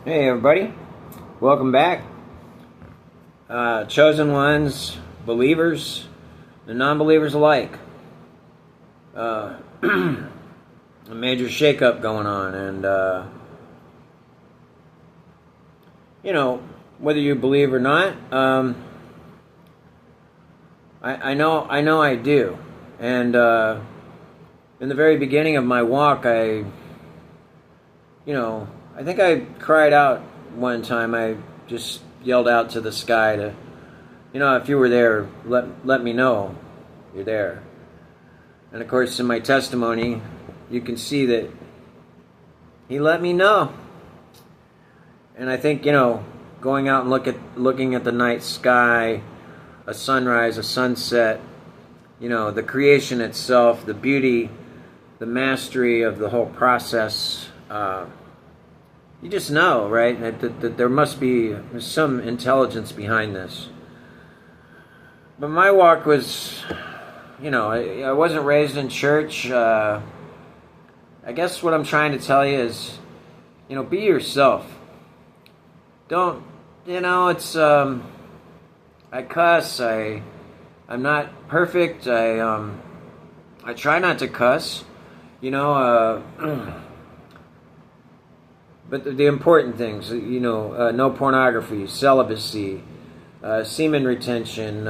Hey everybody, welcome back. Chosen ones, believers, and non-believers alike. A major shakeup going on, and whether you believe or not, I know I do. And in the very beginning of my walk, I think I cried out one time. I just yelled out to the sky to, if you were there, let me know you're there. And of course, in my testimony, you can see that he let me know. And I think, going out and looking at the night sky, a sunrise, a sunset, the creation itself, the beauty, the mastery of the whole process. You just know, right, that there must be some intelligence behind this. But my walk was, I wasn't raised in church. I guess what I'm trying to tell you is, be yourself. Don't, it's, I cuss. I'm not perfect. I try not to cuss, But the important things, no pornography, celibacy, semen retention,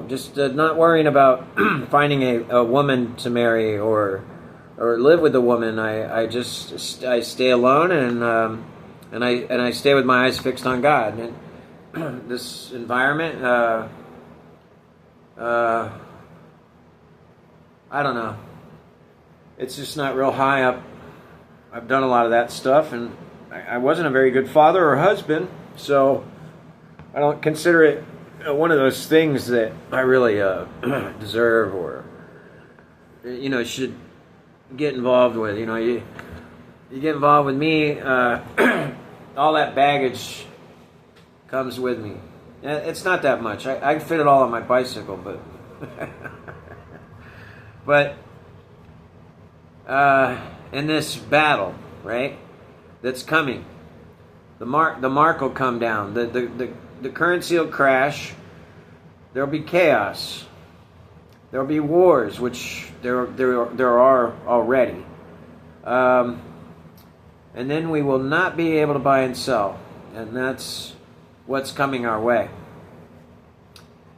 just not worrying about finding a woman to marry or live with a woman. I stay alone and I stay with my eyes fixed on God. And this environment, I don't know. It's just not real high up. I've done a lot of that stuff, and I wasn't a very good father or husband, so I don't consider it one of those things that I really deserve or, should get involved with. You get involved with me, all that baggage comes with me. It's not that much. I can fit it all on my bicycle, but... but... in this battle, right, that's coming, the mark will come down. The currency will crash. There'll be chaos. There'll be wars, which there are already. And then we will not be able to buy and sell, and that's what's coming our way.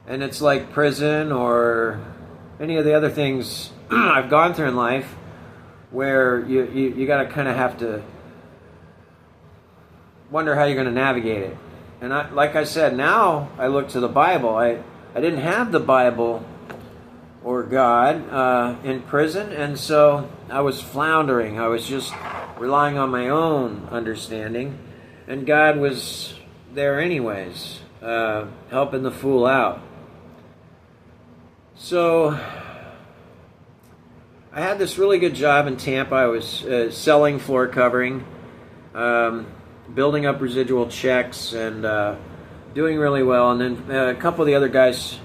And it's like prison or any of the other things I've gone through in life, where you got to kind of have to wonder how you're going to navigate it. And like I said, now I look to the Bible. I didn't have the Bible or God in prison, and so I was floundering. I was just relying on my own understanding, and God was there anyways, helping the fool out. So I had this really good job in Tampa. I was selling floor covering, building up residual checks, and doing really well. And then a couple of the other guys,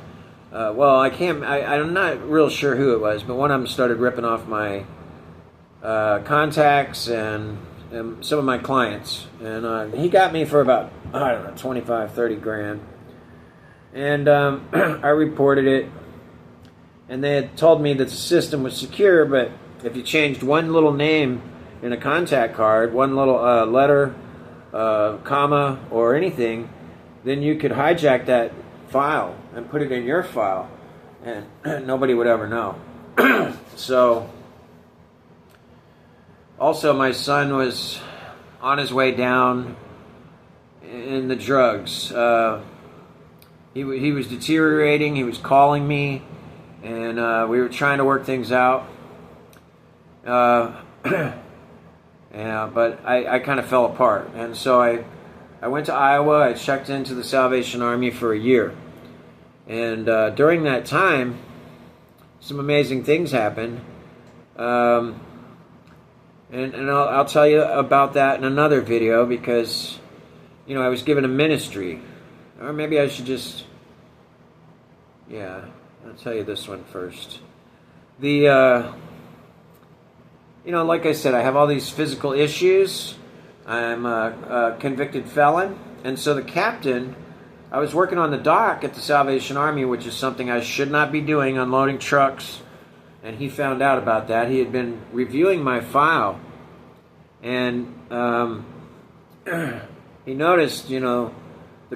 I'm not real sure who it was, but one of them started ripping off my contacts and some of my clients. And he got me for about, 25, 30 grand. And I reported it. And they had told me that the system was secure, but if you changed one little name in a contact card, one little letter, comma, or anything, then you could hijack that file and put it in your file, and nobody would ever know. So, also my son was on his way down in the drugs. He was deteriorating. He was calling me. And we were trying to work things out. But I kind of fell apart. And so I went to Iowa. I checked into the Salvation Army for a year. And during that time, some amazing things happened. And I'll tell you about that in another video, because, I was given a ministry. Or maybe I should just... Yeah... I'll tell you this one first. Like I said, I have all these physical issues. I'm a convicted felon. And so the captain, I was working on the dock at the Salvation Army, which is something I should not be doing, unloading trucks. And he found out about that. He had been reviewing my file. And he noticed, the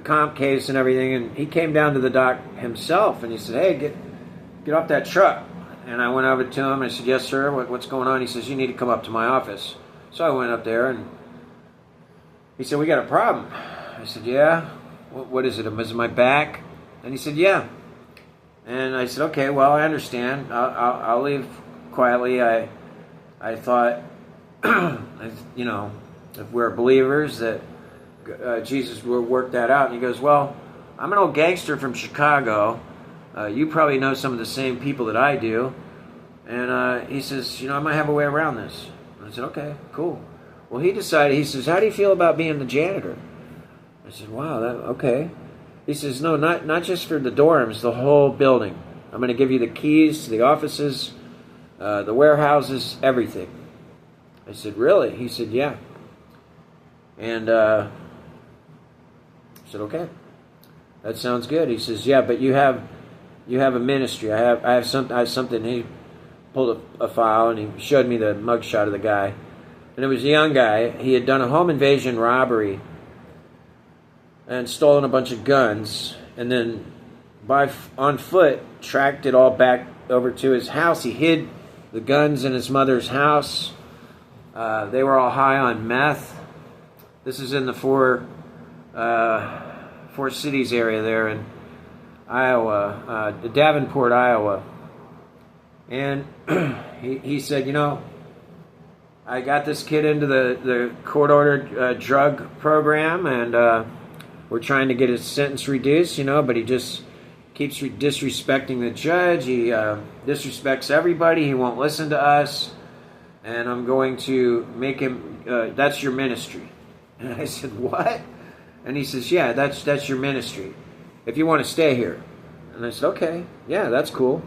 comp case and everything. And he came down to the dock himself. And he said, hey, get off that truck. And I went over to him. I said, yes, sir. What's going on? He says, you need to come up to my office. So I went up there, and he said, we got a problem. I said, yeah. What is it? Is it my back? And he said, yeah. And I said, okay, well, I understand. I'll leave quietly. I thought, if we're believers, that Jesus will work that out. And he goes, well, I'm an old gangster from Chicago. You probably know some of the same people that I do. And he says, I might have a way around this. And I said, okay, cool. Well, he says, how do you feel about being the janitor? I said, wow, okay. He says, no, not just for the dorms, the whole building. I'm going to give you the keys to the offices, the warehouses, everything. I said, really? He said, yeah. And I said, okay, that sounds good. He says, yeah, but you have a ministry. I have something. He pulled a file and he showed me the mugshot of the guy. And it was a young guy. He had done a home invasion robbery and stolen a bunch of guns, and then on foot tracked it all back over to his house. He hid the guns in his mother's house. They were all high on meth. This is in the Four Cities area there in Iowa, Davenport, Iowa. And he said, I got this kid into the court-ordered drug program, and we're trying to get his sentence reduced, but he just keeps disrespecting the judge. He disrespects everybody. He won't listen to us. And I'm going to make him, that's your ministry. And I said, what? And he says, yeah, that's your ministry, if you want to stay here. And I said, okay, yeah, that's cool.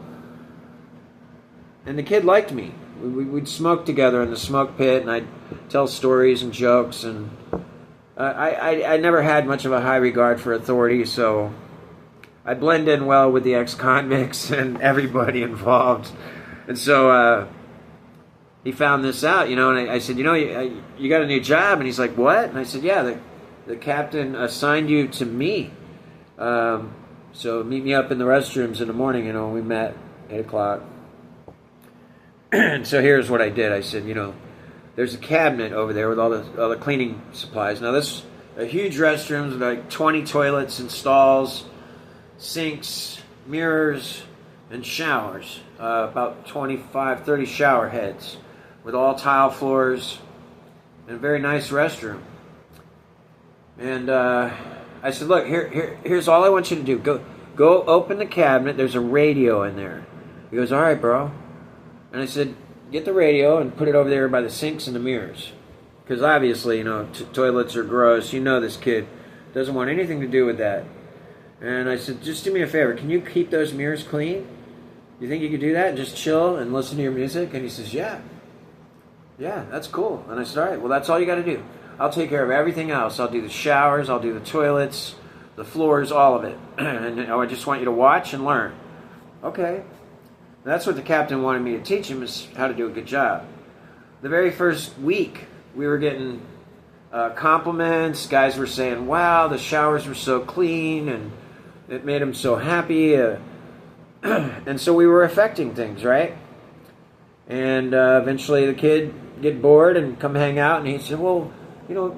And the kid liked me. We'd smoke together in the smoke pit, and I'd tell stories and jokes, and I never had much of a high regard for authority, so I blend in well with the ex-convicts and everybody involved. And so he found this out, and I said, you got a new job? And he's like, what? And I said, yeah, the captain assigned you to me. So meet me up in the restrooms in the morning. We met 8 o'clock. And so here's what I did. I said, there's a cabinet over there with all the cleaning supplies. Now this a huge restrooms with like 20 toilets and stalls, sinks, mirrors, and showers. About 25, 30 shower heads with all tile floors and a very nice restroom. And I said, look, here's all I want you to do. Go open the cabinet. There's a radio in there. He goes, all right, bro. And I said, get the radio and put it over there by the sinks and the mirrors. Because obviously, toilets are gross. This kid doesn't want anything to do with that. And I said, just do me a favor. Can you keep those mirrors clean? You think you could do that and just chill and listen to your music? And he says, yeah. Yeah, that's cool. And I said, all right, well, that's all you got to do. I'll take care of everything else. I'll do the showers. I'll do the toilets, the floors, all of it. And I just want you to watch and learn. Okay. That's what the captain wanted me to teach him, is how to do a good job. The very first week, we were getting compliments. Guys were saying, wow, the showers were so clean, and it made them so happy. And so we were affecting things, right? And eventually the kid get bored and come hang out, and he said, well,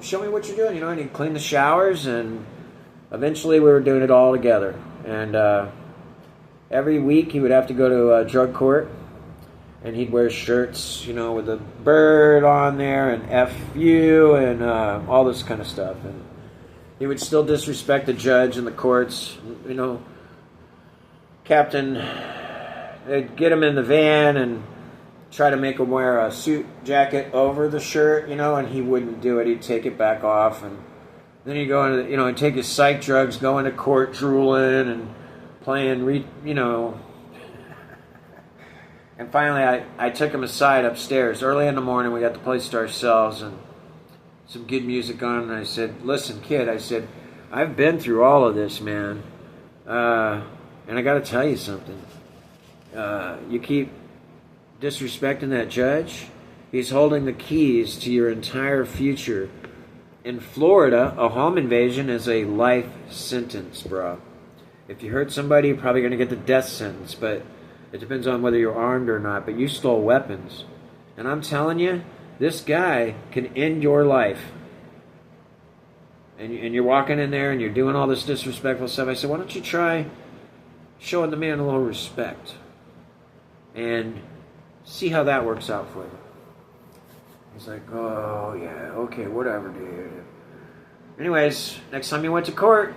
show me what you're doing. And he'd clean the showers, and eventually we were doing it all together. And every week he would have to go to drug court, and he'd wear shirts, with a bird on there and F you and all this kind of stuff. And he would still disrespect the judge and the courts. Captain, they'd get him in the van and try to make him wear a suit jacket over the shirt, and he wouldn't do it. He'd take it back off, and then he'd go into, and take his psych drugs, go into court drooling and playing, and finally I took him aside upstairs. Early in the morning, we got the place to ourselves, and some good music on, and I said, listen, kid, I said, I've been through all of this, man. And I got to tell you something. You keep disrespecting that judge. He's holding the keys to your entire future. In Florida, a home invasion is a life sentence, bro. If you hurt somebody, you're probably going to get the death sentence, but it depends on whether you're armed or not. But you stole weapons. And I'm telling you, this guy can end your life. And you're walking in there and you're doing all this disrespectful stuff. I said, why don't you try showing the man a little respect and see how that works out for you. He's like, oh, yeah, okay, whatever, dude. Anyways, next time he went to court,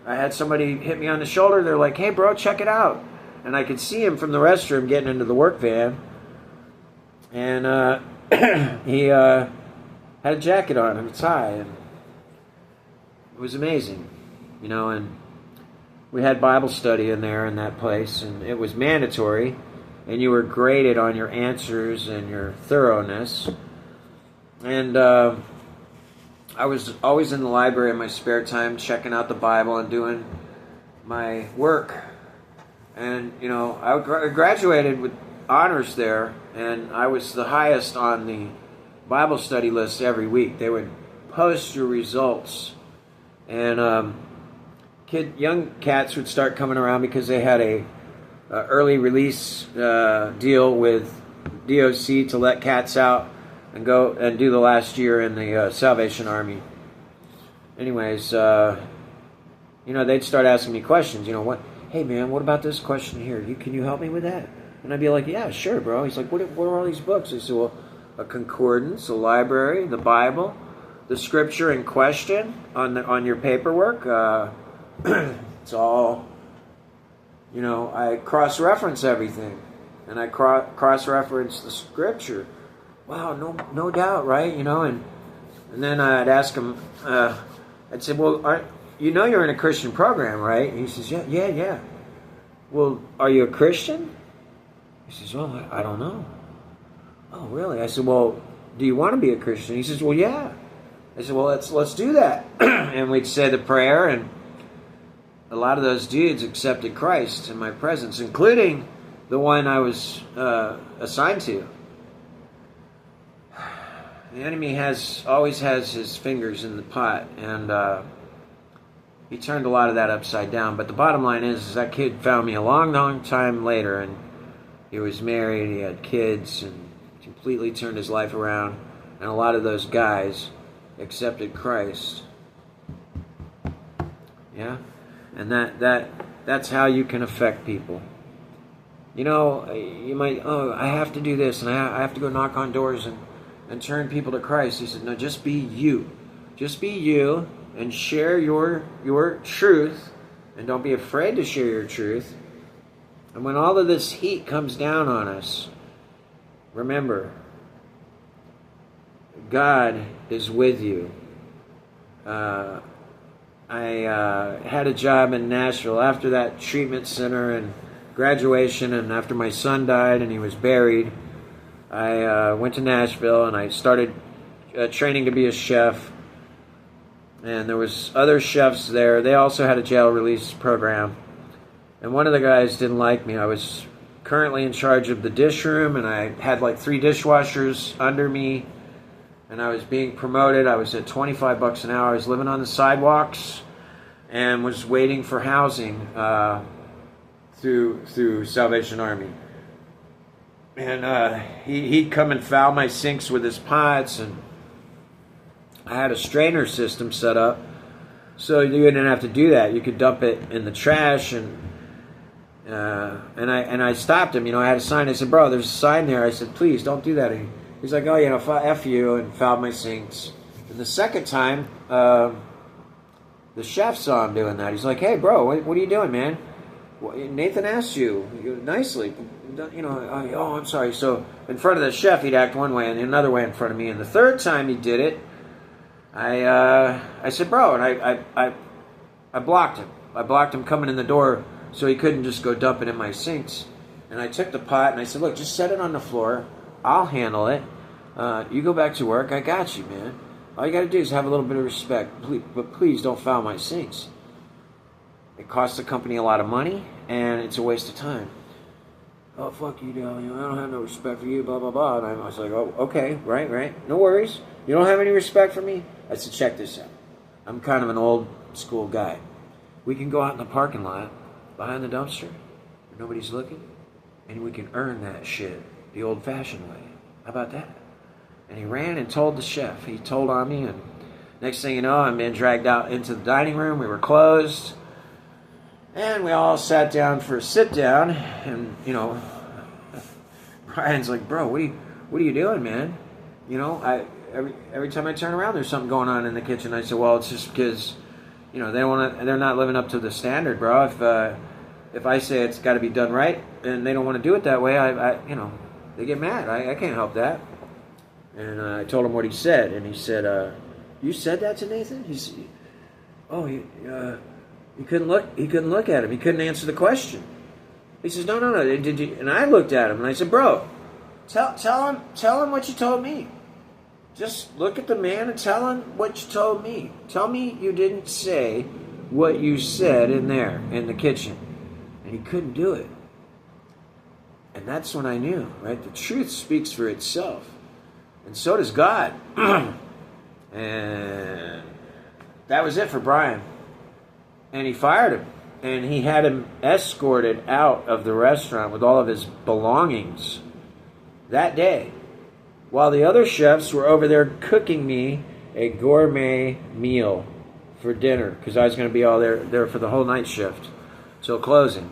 I had somebody hit me on the shoulder. They're like, hey, bro, check it out. And I could see him from the restroom getting into the work van. And he had a jacket on and a tie. And it was amazing, you know, and we had Bible study in there in that place, and it was mandatory, and you were graded on your answers and your thoroughness. And I was always in the library in my spare time checking out the Bible and doing my work. And, you know, I graduated with honors there, and I was the highest on the Bible study list every week. They would post your results. And young cats would start coming around because they had a early release deal with DOC to let cats out and go and do the last year in the Salvation Army. Anyways, you know, they'd start asking me questions. You know, what? Hey, man, what about this question here? Can you help me with that? And I'd be like, yeah, sure, bro. He's like, what are all these books? I said, well, a concordance, a library, the Bible, the scripture in question on your paperwork. It's all, you know, I cross-reference everything. And I cross-reference the scripture. Wow, no doubt, right? You know, and then I'd ask him, I'd say, well, you know you're in a Christian program, right? And he says, yeah. Well, are you a Christian? He says, well, I don't know. Oh, really? I said, well, do you want to be a Christian? He says, well, yeah. I said, well, let's do that. And we'd say the prayer, and a lot of those dudes accepted Christ in my presence, including the one I was assigned to. The enemy always has his fingers in the pot, and he turned a lot of that upside down. But the bottom line is that kid found me a long, long time later, and he was married, he had kids, and completely turned his life around. And a lot of those guys accepted Christ. Yeah? And that's how you can affect people. You know, you might, I have to do this, and I have to go knock on doors and turn people to Christ. He said, no, just be you. Just be you and share your truth, and don't be afraid to share your truth. And when all of this heat comes down on us, remember, God is with you. I had a job in Nashville after that treatment center and graduation, and after my son died and he was buried. I went to Nashville and I started training to be a chef. And there was other chefs there. They also had a jail release program. And one of the guys didn't like me. I was currently in charge of the dish room, and I had like 3 dishwashers under me. And I was being promoted. I was at $25 an hour. I was living on the sidewalks and was waiting for housing through Salvation Army. And he'd come and foul my sinks with his pots, and I had a strainer system set up so you didn't have to do that. You could dump it in the trash, and I stopped him. You know, I had a sign. I said, bro, there's a sign there. I said, please don't do that. He's like, oh, you know, F you, and fouled my sinks. And the second time, the chef saw him doing that. He's like, hey, bro, what are you doing, man? Nathan asked you nicely, you know, oh, I'm sorry. So in front of the chef, he'd act one way and another way in front of me. And the third time he did it, I said, bro, and I blocked him. I blocked him coming in the door so he couldn't just go dump it in my sinks. And I took the pot and I said, look, just set it on the floor. I'll handle it. You go back to work. I got you, man. All you got to do is have a little bit of respect, but please don't foul my sinks. It costs the company a lot of money, and it's a waste of time. Oh, fuck you, Dale. I don't have no respect for you, blah, blah, blah. And I was like, oh, okay, right. No worries. You don't have any respect for me? I said, check this out. I'm kind of an old school guy. We can go out in the parking lot behind the dumpster where nobody's looking, and we can earn that shit the old-fashioned way. How about that? And he ran and told the chef. He told on me, and next thing you know, I'm being dragged out into the dining room. We were closed. And we all sat down for a sit down, and Brian's like, "Bro, what are you doing, man?" Every time I turn around, there's something going on in the kitchen. I said, "Well, it's just because, they're not living up to the standard, bro. If I say it's got to be done right, and they don't want to do it that way, they get mad. I can't help that." And I told him what he said, and he said, "You said that to Nathan?" He said, "Oh, He couldn't look at him. He couldn't answer the question. He says, "No. Did you?" And I looked at him and I said, "Bro, tell him what you told me. Just look at the man and tell him what you told me. Tell me you didn't say what you said in there in the kitchen." And he couldn't do it. And that's when I knew, right? The truth speaks for itself, and so does God. And that was it for Brian. And he fired him, and he had him escorted out of the restaurant with all of his belongings that day, while the other chefs were over there cooking me a gourmet meal for dinner, because I was going to be all there for the whole night shift till closing.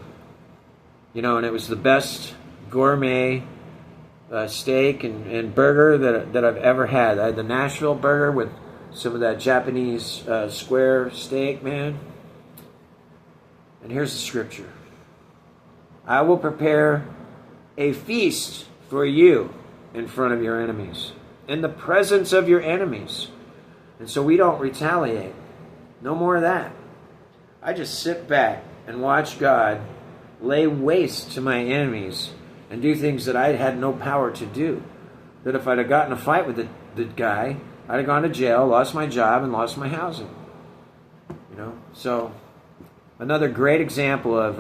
And it was the best gourmet steak and burger that I've ever had. I had the Nashville burger with some of that Japanese square steak, man. And here's the scripture. "I will prepare a feast for you in front of your enemies, in the presence of your enemies." And so we don't retaliate. No more of that. I just sit back and watch God lay waste to my enemies and do things that I had no power to do. That if I'd have gotten in a fight with the guy, I'd have gone to jail, lost my job, and lost my housing. So another great example of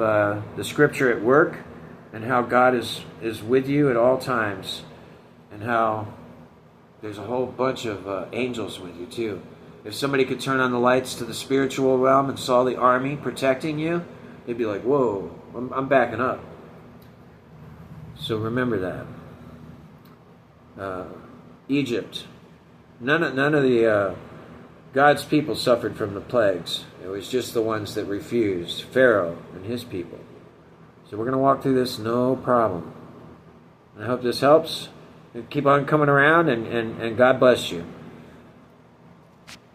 the scripture at work, and how God is with you at all times, and how there's a whole bunch of angels with you too. If somebody could turn on the lights to the spiritual realm and saw the army protecting you, they'd be like, "Whoa, I'm backing up." So remember that. Egypt. None of the God's people suffered from the plagues. It was just the ones that refused, Pharaoh and his people. So we're going to walk through this no problem. And I hope this helps. Keep on coming around, and God bless you.